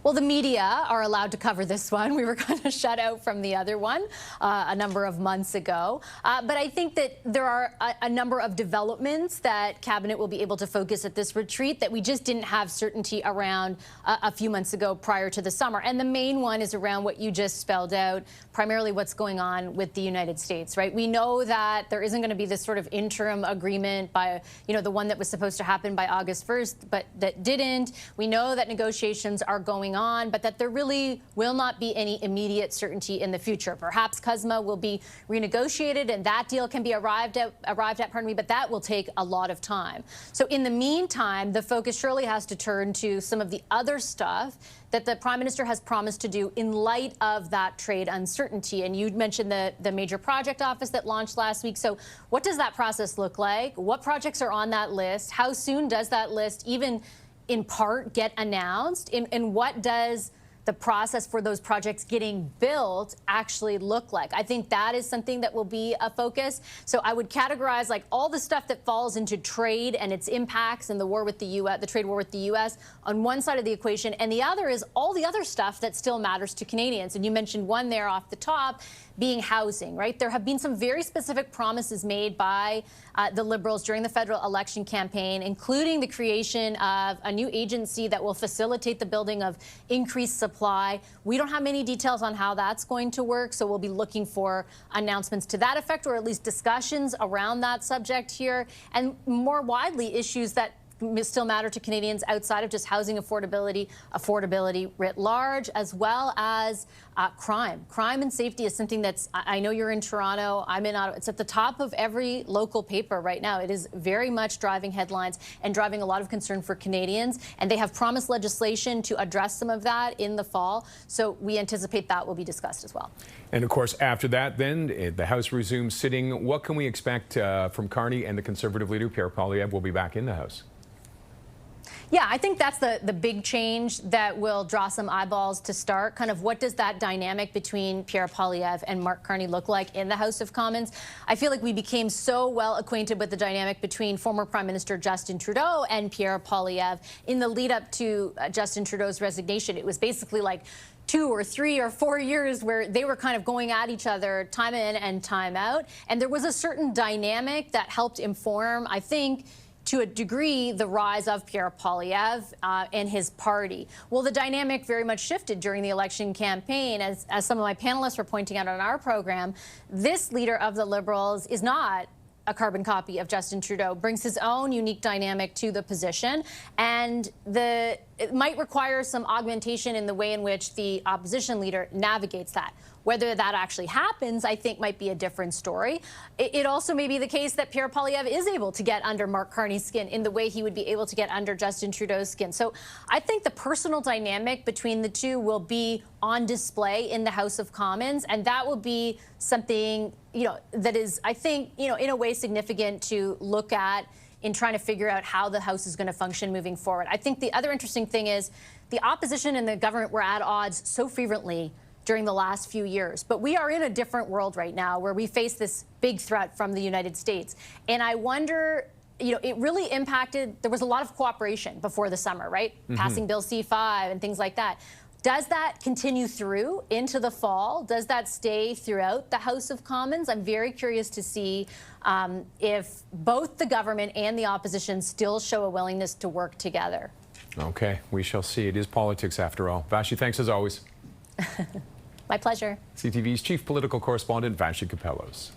Well, the media are allowed to cover this one. We were kind of shut out from the other one a number of months ago. But I think that there are a number of developments that Cabinet will be able to focus at this retreat that we just didn't have certainty around a few months ago prior to the summer. And the main one is around what you just spelled out, primarily what's going on with the United States, right? We know that there isn't going to be this sort of interim agreement by, the one that was supposed to happen by August 1st, but that didn't. We know that negotiations are going on, but that there really will not be any immediate certainty in the future. Perhaps CUSMA will be renegotiated and that deal can be arrived at, but that will take a lot of time. So in the meantime, the focus surely has to turn to some of the other stuff that the Prime Minister has promised to do in light of that trade uncertainty. And you mentioned the major project office that launched last week. So what does that process look like? What projects are on that list? How soon does that list even in part get announced? And what does the process for those projects getting built actually look like? I think that is something that will be a focus. So I would categorize like all the stuff that falls into trade and its impacts and the war with the U.S., the trade war with the U.S. on one side of the equation, and the other is all the other stuff that still matters to Canadians. And you mentioned one there off the top, being housing, right? There have been some very specific promises made by the Liberals during the federal election campaign, including the creation of a new agency that will facilitate the building of increased supply. We don't have many details on how that's going to work, so we'll be looking for announcements to that effect, or at least discussions around that subject here, and more widely issues that still matter to Canadians outside of just housing affordability writ large, as well as crime. Crime and safety is something that's, I know you're in Toronto, I'm in Ottawa, it's at the top of every local paper right now. It is very much driving headlines and driving a lot of concern for Canadians, and they have promised legislation to address some of that in the fall, so we anticipate that will be discussed as well. And of course, after that, then the House resumes sitting. What can we expect from Carney and the Conservative leader, Pierre Poilievre, will be back in the House? Yeah, I think that's the big change that will draw some eyeballs to start. Kind of what does that dynamic between Pierre Poilievre and Mark Carney look like in the House of Commons? I feel like we became so well acquainted with the dynamic between former Prime Minister Justin Trudeau and Pierre Poilievre in the lead up to Justin Trudeau's resignation. It was basically like 2 or 3 or 4 years where they were kind of going at each other time in and time out. And there was a certain dynamic that helped inform, I think, to a degree, the rise of Pierre Poilievre and his party. Well, the dynamic very much shifted during the election campaign. As some of my panelists were pointing out on our program, this leader of the Liberals is not a carbon copy of Justin Trudeau, brings his own unique dynamic to the position, and it might require some augmentation in the way in which the opposition leader navigates that. Whether that actually happens, I think, might be a different story. It also may be the case that Pierre Poilievre is able to get under Mark Carney's skin in the way he would be able to get under Justin Trudeau's skin. So I think the personal dynamic between the two will be on display in the House of Commons, and that will be something, that is, I think, in a way significant to look at in trying to figure out how the House is going to function moving forward. I think the other interesting thing is the opposition and the government were at odds so frequently during the last few years. But we are in a different world right now where we face this big threat from the United States. And I wonder, it really impacted, there was a lot of cooperation before the summer, right? Passing Bill C-5 and things like that. Does that continue through into the fall? Does that stay throughout the House of Commons? I'm very curious to see if both the government and the opposition still show a willingness to work together. Okay, we shall see. It is politics after all. Vassy, thanks as always. My pleasure. CTV's chief political correspondent, Vassy Kapelos.